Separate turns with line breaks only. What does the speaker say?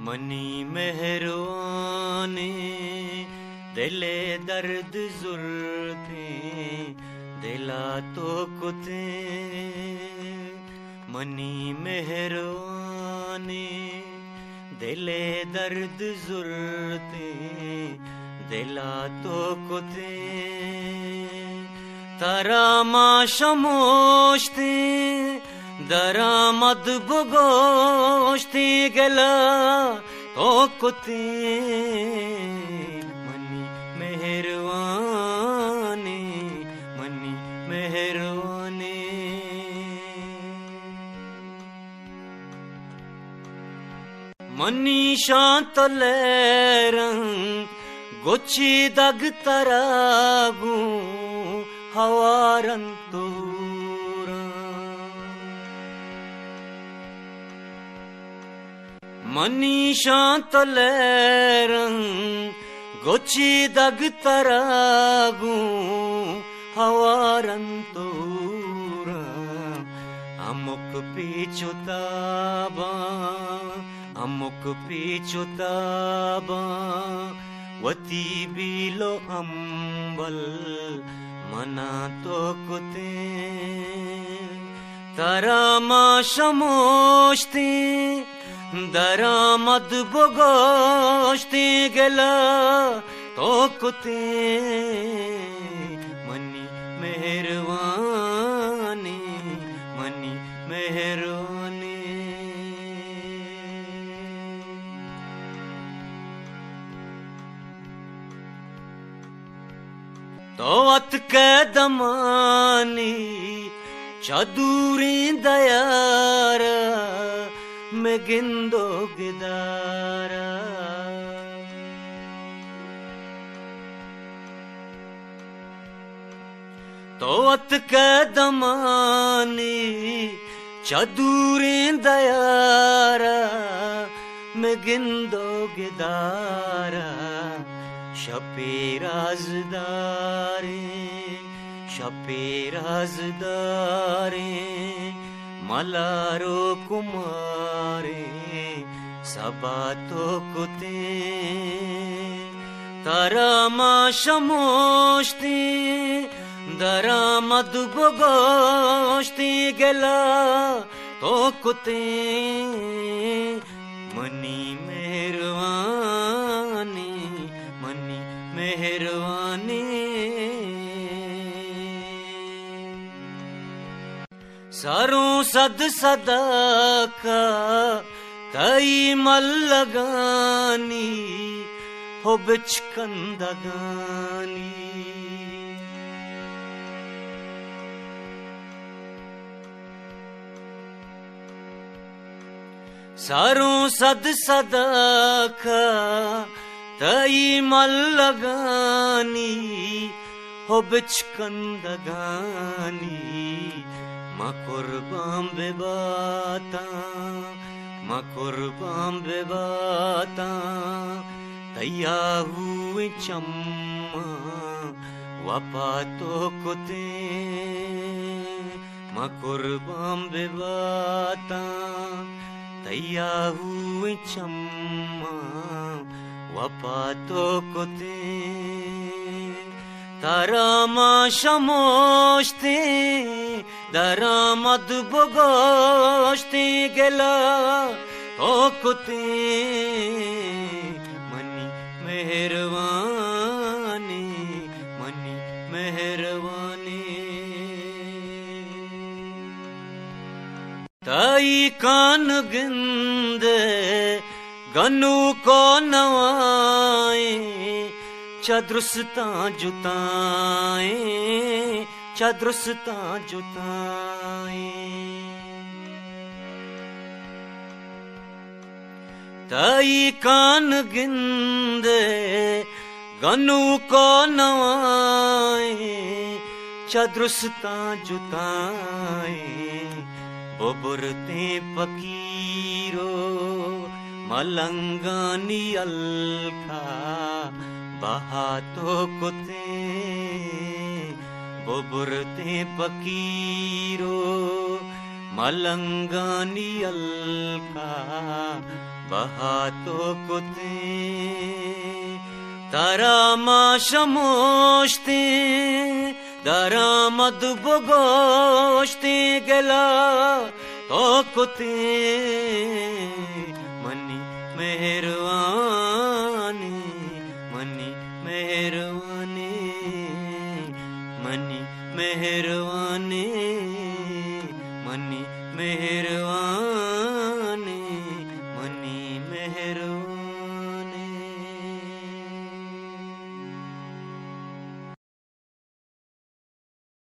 money मेहरबानी दिले दर्द जुर्ते दिला तो कुते मनी मेहरबानी दिले दर्द जुर्ते दिला तो कुते तारा माशमोश्ते दरामद बगोश्ते गला तो कुते मनी मेहरबानी मनी मेहरबानी मनी शांत लहरं गोची दग तरागू हवारं तूरा मनी शांत लहरं गोची दग तरागू हवारं तूरा अमुक पीछुताबा वती बिलो अंबल मना तो कुते तारा माशमोश्ते दरामद बगोश्ते गला तो कुते मनी मेहरबानी मनी मेहरबानी तो अत कैदमानी चदूरी दयार में गिंदो गिदारा तो अत कैदमानी चदूरी दयारा में गिंदो गिदारा शपे राजदारे मलारो कुमारे सबा तो कुते तारा माशमोश्ते दरामद बगोश्ते गला तो कुते मनी मेहरबानी मनी मेहरबानी सारों सद सदा का तई मल लगानी हो बिचकंदगानी सारों सद सदा का तई मल लगानी हो बिचकंदगानी माँ कुर्बान बेबाता तैया हुए चम्मा वपा तो कुते माँ कुर्बान बेबाता तैया हुए चम्मा वपा तो कुते तारा माशमोश्ते दरामद बगोश्ते गला तो कुते मनी मेहरबानी मनी मेहरबानी ताई कान गिंदे गनु को नवाए चदरुस्ता जुताए ताई कान गिंदे गनु को नवाए चदरुस्ता जुताए बोबुरते फकीरो मलंगानी अलखा बहा तो कुते बोबुरते फकीरो मलंगानी अलखा बहातो कुते तारा मा शमोश्ते दारा मद बगोश्ते गला तो कुते मनी मेहरबानी मनी मेहरबानी मनी मेहर